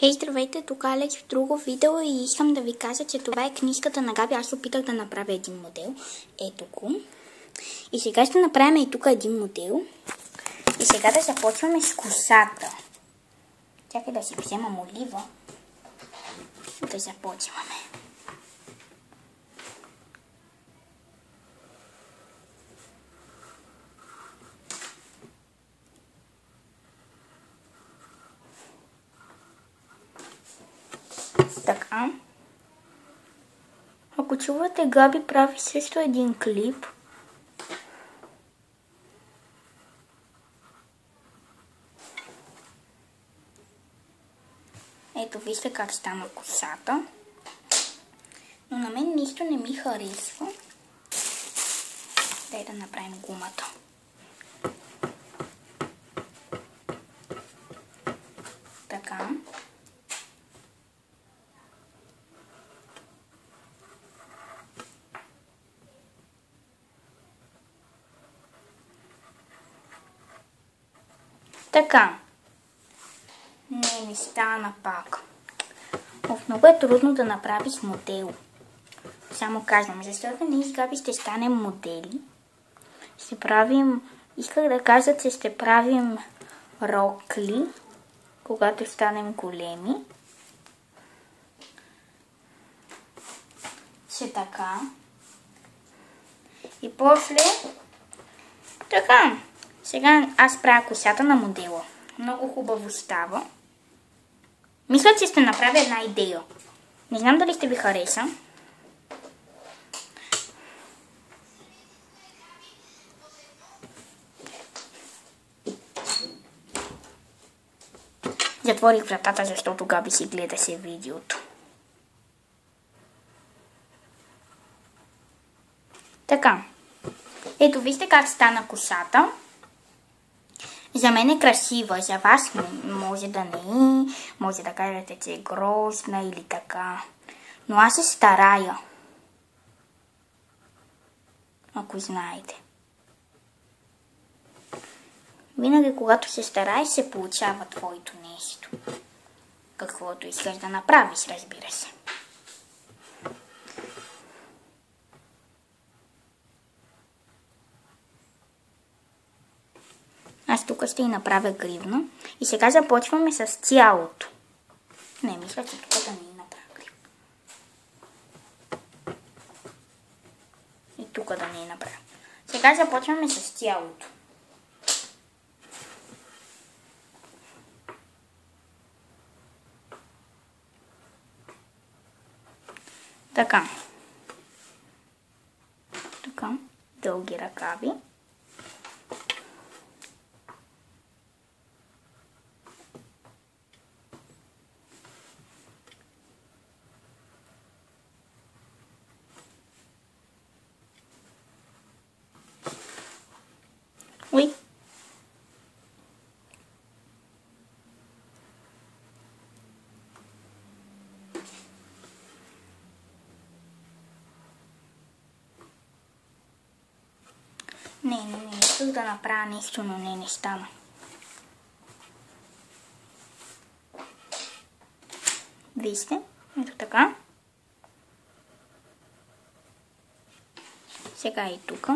Хей, здравейте, тук Алекс в друго видео и искам да ви кажа, че това е книжката на Габи. Аз опитах да направя един модел. Ето го. И сега ще направим и тук един модел. И сега да започваме с косата. Чакай да си вземам олива. Да започваме. Така. Ако чувате, Габи прави също един клип. Ето, вижте как стана косата. Но на мен нищо не ми харесва. Дай да направим гумата. Така. Така. Не стана пак. Много е трудно да направиш модел. Само казвам, защото ние с Габи ще станем модели. Ще правим... Исках да кажа, че ще правим рокли, когато станем големи. Ще така. И после... Така. Сега аз правя косата на модела. Много хубаво става. Мисля, че ще направя една идея. Не знам дали ще ви хареса. Затворих вратата, защото Габи си гледаше видеото. Така. Ето, вижте как стана косата. За мен е красива, за вас може да не е, може да кажете, че е грозна или така. Но аз се старая. Ако знаете. Винаги, когато се стараеш, се получава твоето нещо. Каквото искаш да направиш, разбира се. Аз тук ще и направя гривна. И сега започваме с цялото. Не, мисля, че тук да не направя гривна. И тук да не направя. Сега започваме с цялото. Така. Така. Дълги ръкави. Ой. Не, исках да направя нещо, но не стана. Вижте, ето така. Сега и тук.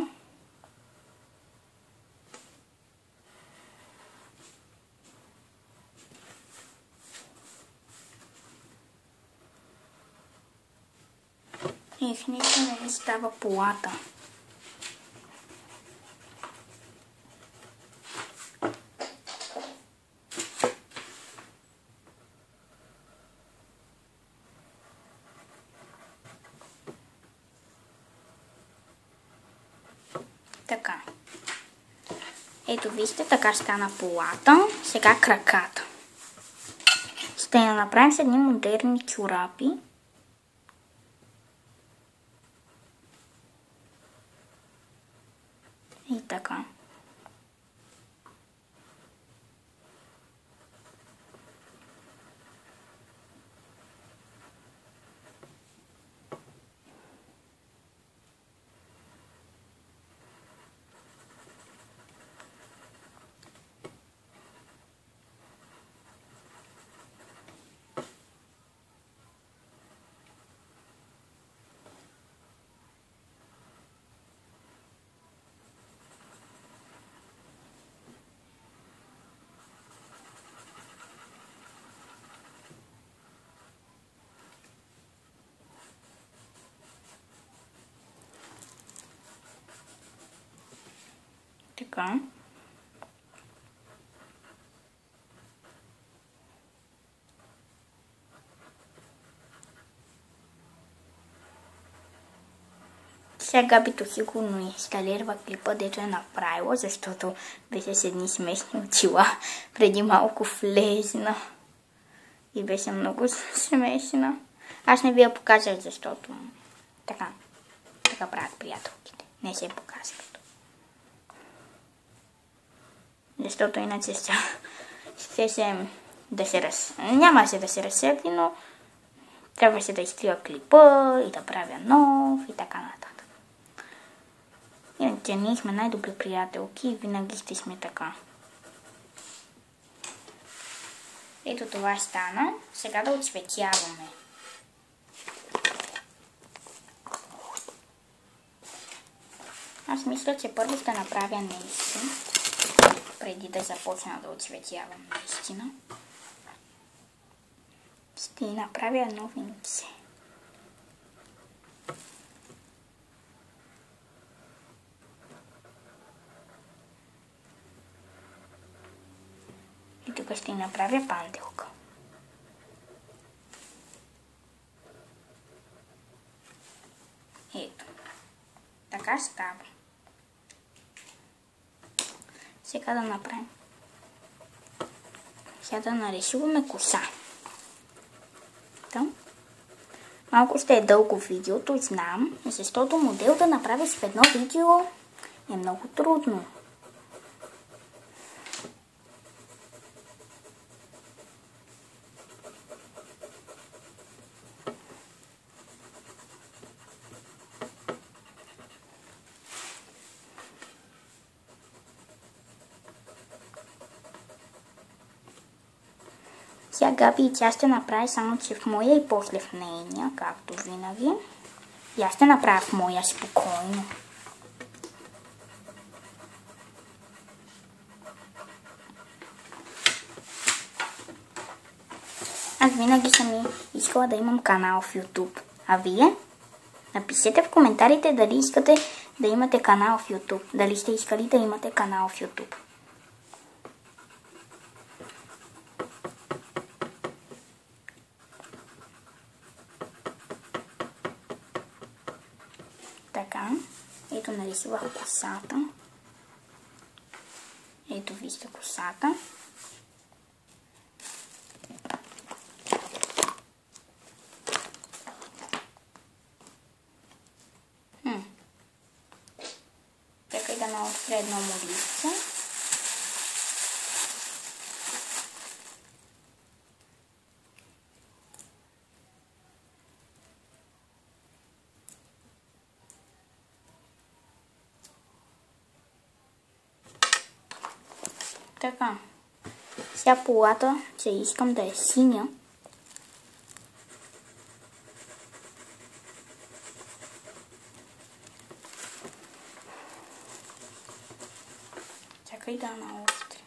Нещо не ми става полата. Така. Ето вижте, така стана полата. Сега краката. Ще я направим с едни модерни чорапи. И така. Така. Сега Габито сигурно инсталира клипа, дето е направила, защото беше с едни смешни очила. Преди малко влезна и беше много смешна. Аз не ви я показах, защото така правят приятелките. Не се показват. Защото иначе нямаше да се разсърди, но трябваше да изтрия клипа и да правя нов и така нататък. Иначе ние сме най-добри приятелки и винаги ще сме така. Ето това стана. Сега да отцветяваме. Аз мисля, че първо ще направя нейски, преди да започна да отцветявам наистина. Ще направя едно венце. И тук ще направя панделка. Ето. Така става. Сега да направим. Сега да нарисуваме коса. Малко ще е дълго видеото, знам, защото модел да направиш в едно видео е много трудно. Сега Габи и тя ще направи само, че в моя и после в нейния, както винаги. И аз ще направя в моя спокойно. Аз винаги съм искала да имам канал в YouTube. А вие? Напишете в коментарите дали искате да имате канал в YouTube. Дали сте искали да имате канал в YouTube. Така, ето нарисувах косата. Ето вижте косата. Чакай да наотворя едно моливце. Така. Сега полата, че искам да е синя. Чакай да наостря.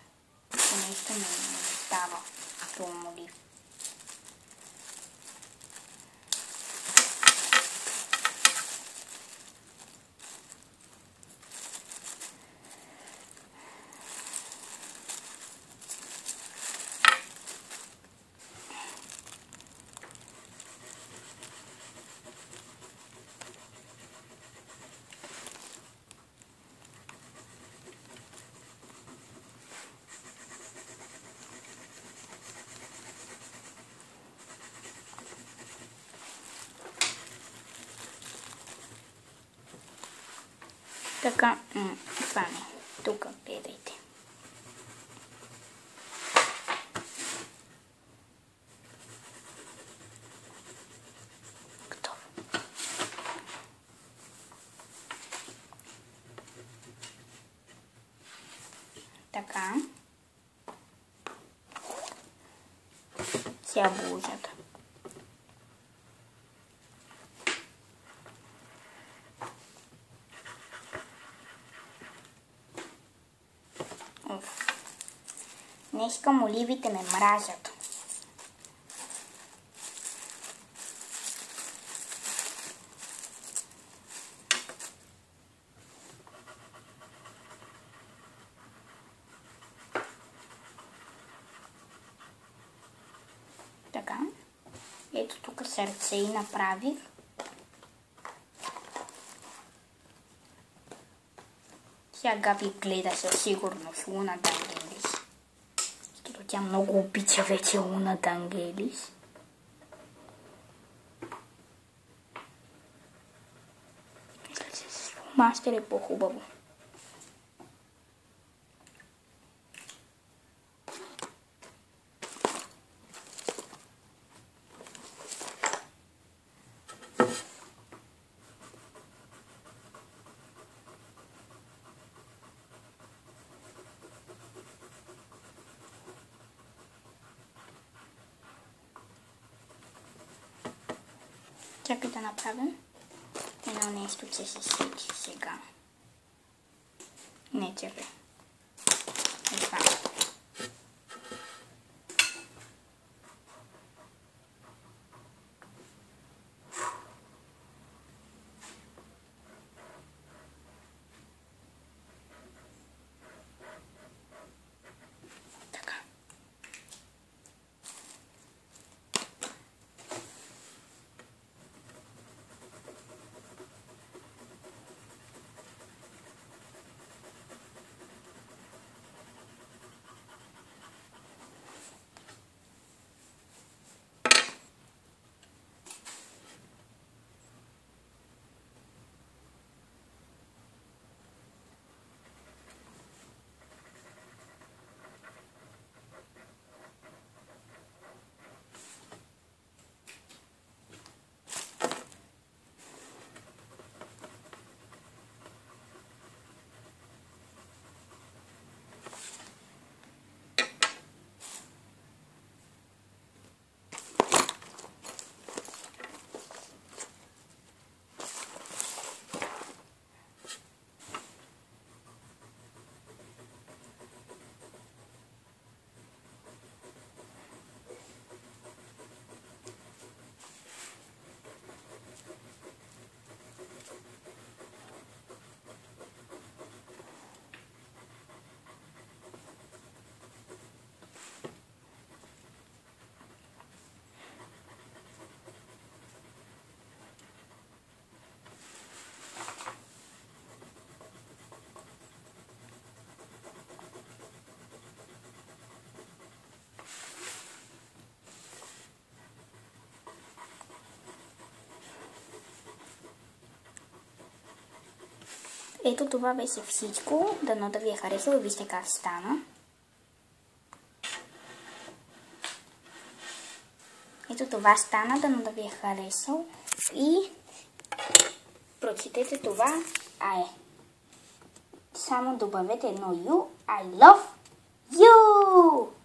Нещо не става това молив. Така, това не. Тук гледайте. Готово. Така. Сега бузата. Днеска моливите ме мразят. Така. Ето тук сърце и направих. Сега Габи гледа със сигурност Луната Ангелис. Защото тя много обича вече Луната Ангелис. Мисля, че с фломастер е по-хубаво. Чакай да направим едно нещо, че се сети сега. Не, чакай. Това. Така. Ето това беше всичко. Дано да ви е харесало. Вижте как стана. Ето това стана. Дано да ви е харесало. И прочетете това. Само добавете едно You. I love you!